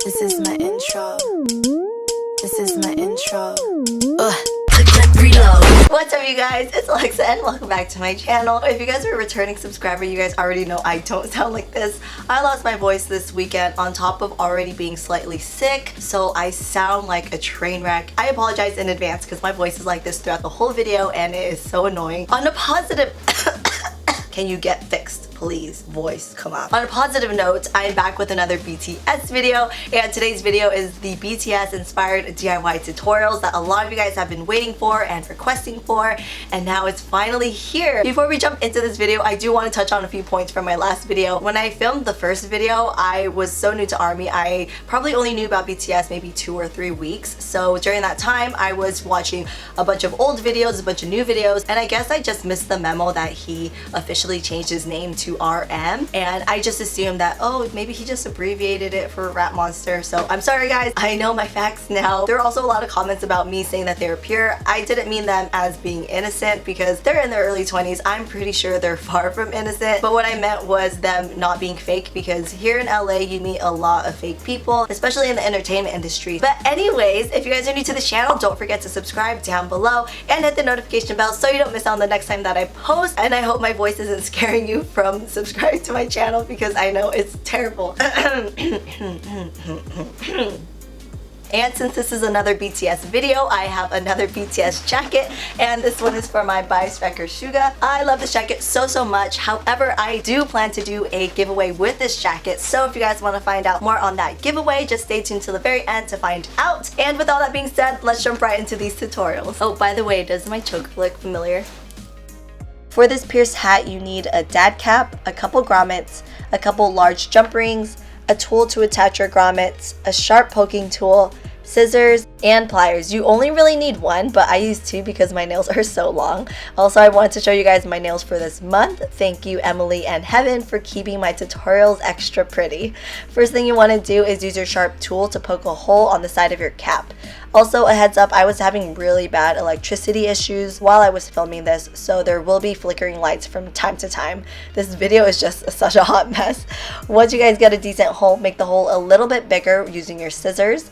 This is my intro. This is my intro. What's up, you guys? It's Alexa and welcome back to my channel. If you guys are a returning subscriber, you guys already know I don't sound like this. I lost my voice this weekend on top of already being slightly sick, so I sound like a train wreck. I apologize in advance because my voice is like this throughout the whole video and it is so annoying. On a positive can you get fixed, please? Voice, come on. On a positive note, I am back with another BTS video, and today's video is the BTS inspired DIY tutorials that a lot of you guys have been waiting for and requesting for, and now it's finally here. Before we jump into this video, I do want to touch on a few points from my last video. When I filmed the first video, I was so new to ARMY. I probably only knew about BTS maybe 2 or 3 weeks, so during that time, I was watching a bunch of old videos, a bunch of new videos, and I guess I just missed the memo that he officially changed his name to RM, and I just assumed that, oh, maybe he just abbreviated it for Rat Monster. So I'm sorry, guys. I know my facts now. There are also a lot of comments about me saying that they're pure. I didn't mean them as being innocent because they're in their early 20s. I'm pretty sure they're far from innocent, but what I meant was them not being fake, because here in LA you meet a lot of fake people, especially in the entertainment industry. But anyways, if you guys are new to the channel, don't forget to subscribe down below and hit the notification bell so you don't miss out on the next time that I post. And I hope my voice isn't scaring you from subscribing to my channel because I know it's terrible. And since this is another BTS video, I have another BTS jacket, and this one is for my bias-wrecker Suga. I love this jacket so much. However, I do plan to do a giveaway with this jacket, so if you guys want to find out more on that giveaway, just stay tuned till the very end to find out. And with all that being said, let's jump right into these tutorials. Oh, by the way, does my choker look familiar? For this pierced hat, you need a dad cap, a couple grommets, a couple large jump rings, a tool to attach your grommets, a sharp poking tool, scissors, and pliers. You only really need one, but I use 2 because my nails are so long. Also, I wanted to show you guys my nails for this month. Thank you, Emily and Heaven, for keeping my tutorials extra pretty. First thing you want to do is use your sharp tool to poke a hole on the side of your cap. Also, a heads up, I was having really bad electricity issues while I was filming this, so there will be flickering lights from time to time. This video is just such a hot mess. Once you guys get a decent hole, make the hole a little bit bigger using your scissors.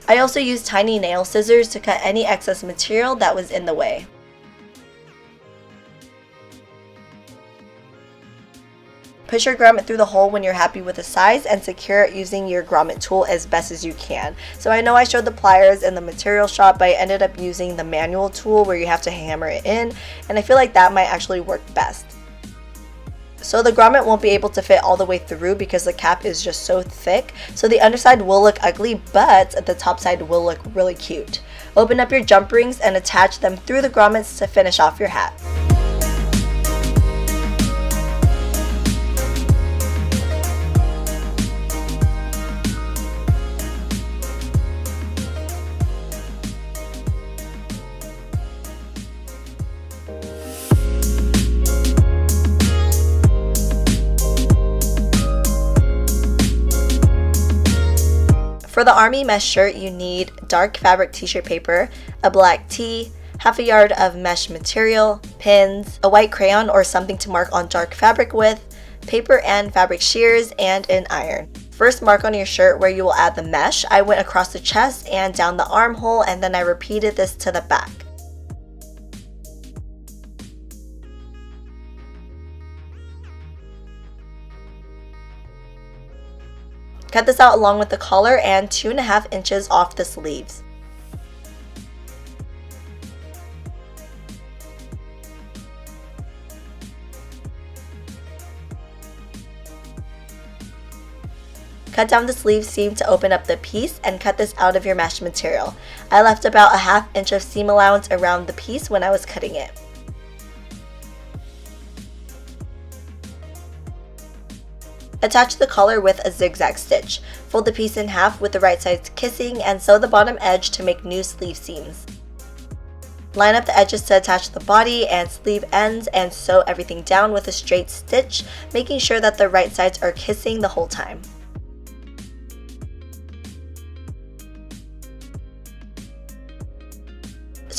I also used tiny nail scissors to cut any excess material that was in the way. Push your grommet through the hole when you're happy with the size and secure it using your grommet tool as best as you can. So I know I showed the pliers in the material shop, but I ended up using the manual tool where you have to hammer it in, and I feel like that might actually work best. So the grommet won't be able to fit all the way through because the cap is just so thick, so the underside will look ugly, but the top side will look really cute. Open up your jump rings and attach them through the grommets to finish off your hat. For the ARMY mesh shirt, you need dark fabric t-shirt paper, a black tee, half a yard of mesh material, pins, a white crayon or something to mark on dark fabric with, paper and fabric shears, and an iron. First, mark on your shirt where you will add the mesh. I went across the chest and down the armhole, and then I repeated this to the back. Cut this out along with the collar and 2.5 inches off the sleeves. Cut down the sleeve seam to open up the piece and cut this out of your mesh material. I left about a 1/2 inch of seam allowance around the piece when I was cutting it. Attach the collar with a zigzag stitch. Fold the piece in half with the right sides kissing and sew the bottom edge to make new sleeve seams. Line up the edges to attach the body and sleeve ends and sew everything down with a straight stitch, making sure that the right sides are kissing the whole time.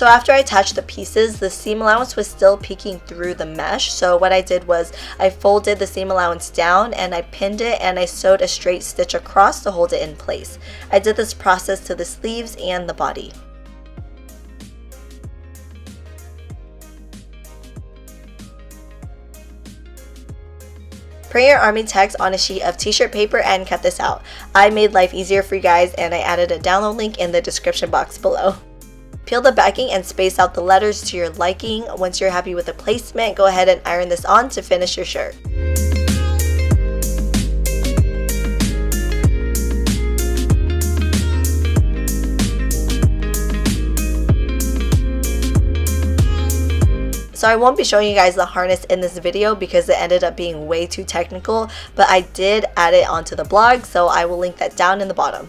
So after I attached the pieces, the seam allowance was still peeking through the mesh. So what I did was I folded the seam allowance down and I pinned it and I sewed a straight stitch across to hold it in place. I did this process to the sleeves and the body. Print your army tags on a sheet of t-shirt paper and cut this out. I made life easier for you guys and I added a download link in the description box below. Peel the backing and space out the letters to your liking. Once you're happy with the placement, go ahead and iron this on to finish your shirt. So I won't be showing you guys the harness in this video because it ended up being way too technical, but I did add it onto the blog, so I will link that down in the bottom.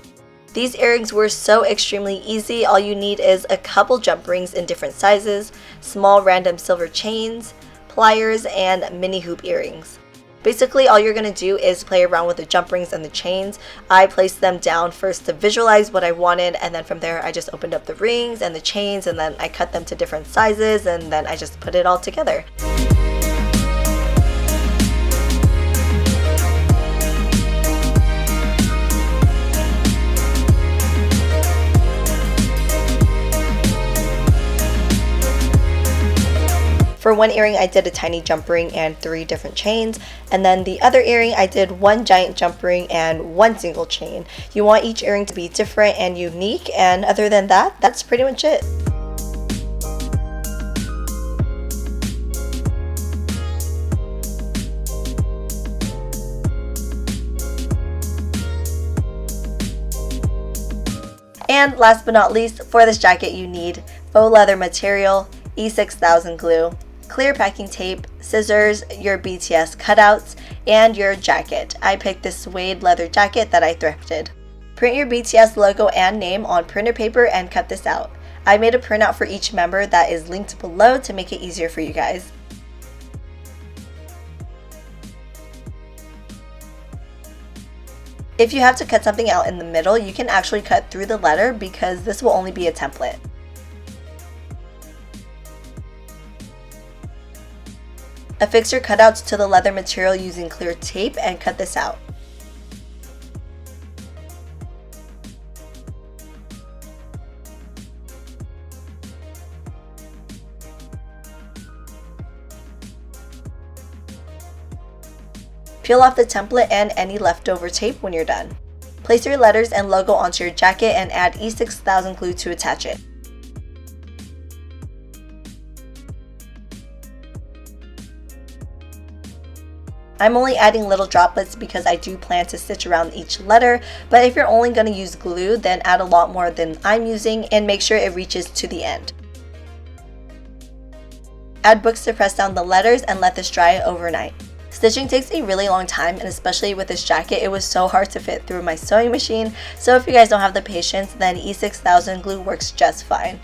These earrings were so extremely easy. All you need is a couple jump rings in different sizes, small random silver chains, pliers, and mini hoop earrings. Basically, all you're going to do is play around with the jump rings and the chains. I placed them down first to visualize what I wanted, and then from there I just opened up the rings and the chains, and then I cut them to different sizes, and then I just put it all together. For one earring, I did a tiny jump ring and 3 different chains, and then the other earring, I did 1 giant jump ring and 1 single chain. You want each earring to be different and unique, and other than that, that's pretty much it. And last but not least, for this jacket you need faux leather material, E6000 glue, clear packing tape, scissors, your BTS cutouts, and your jacket. I picked this suede leather jacket that I thrifted. Print your BTS logo and name on printer paper and cut this out. I made a printout for each member that is linked below to make it easier for you guys. If you have to cut something out in the middle, you can actually cut through the letter because this will only be a template. Affix your cutouts to the leather material using clear tape and cut this out. Peel off the template and any leftover tape when you're done. Place your letters and logo onto your jacket and add E6000 glue to attach it. I'm only adding little droplets because I do plan to stitch around each letter, but if you're only going to use glue, then add a lot more than I'm using and make sure it reaches to the end. Add books to press down the letters and let this dry overnight. Stitching takes a really long time, and especially with this jacket, it was so hard to fit through my sewing machine, so if you guys don't have the patience, then E6000 glue works just fine.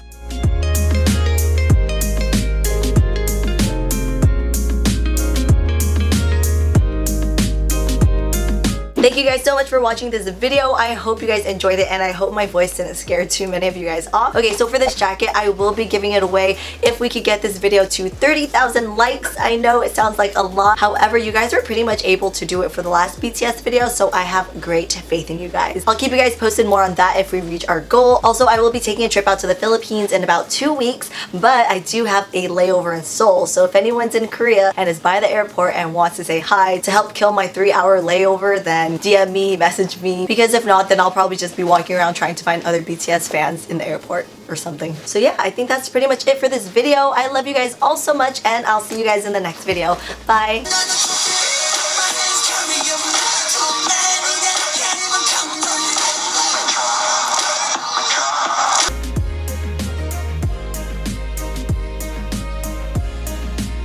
Thank you guys so much for watching this video. I hope you guys enjoyed it and I hope my voice didn't scare too many of you guys off. Okay, so for this jacket, I will be giving it away if we could get this video to 30,000 likes. I know it sounds like a lot. However, you guys were pretty much able to do it for the last BTS video, so I have great faith in you guys. I'll keep you guys posted more on that if we reach our goal. Also, I will be taking a trip out to the Philippines in about 2 weeks, but I do have a layover in Seoul. So if anyone's in Korea and is by the airport and wants to say hi to help kill my 3-hour layover, then DM me, message me, because if not, then I'll probably just be walking around trying to find other BTS fans in the airport or something. So yeah, I think that's pretty much it for this video. I love you guys all so much and I'll see you guys in the next video. Bye!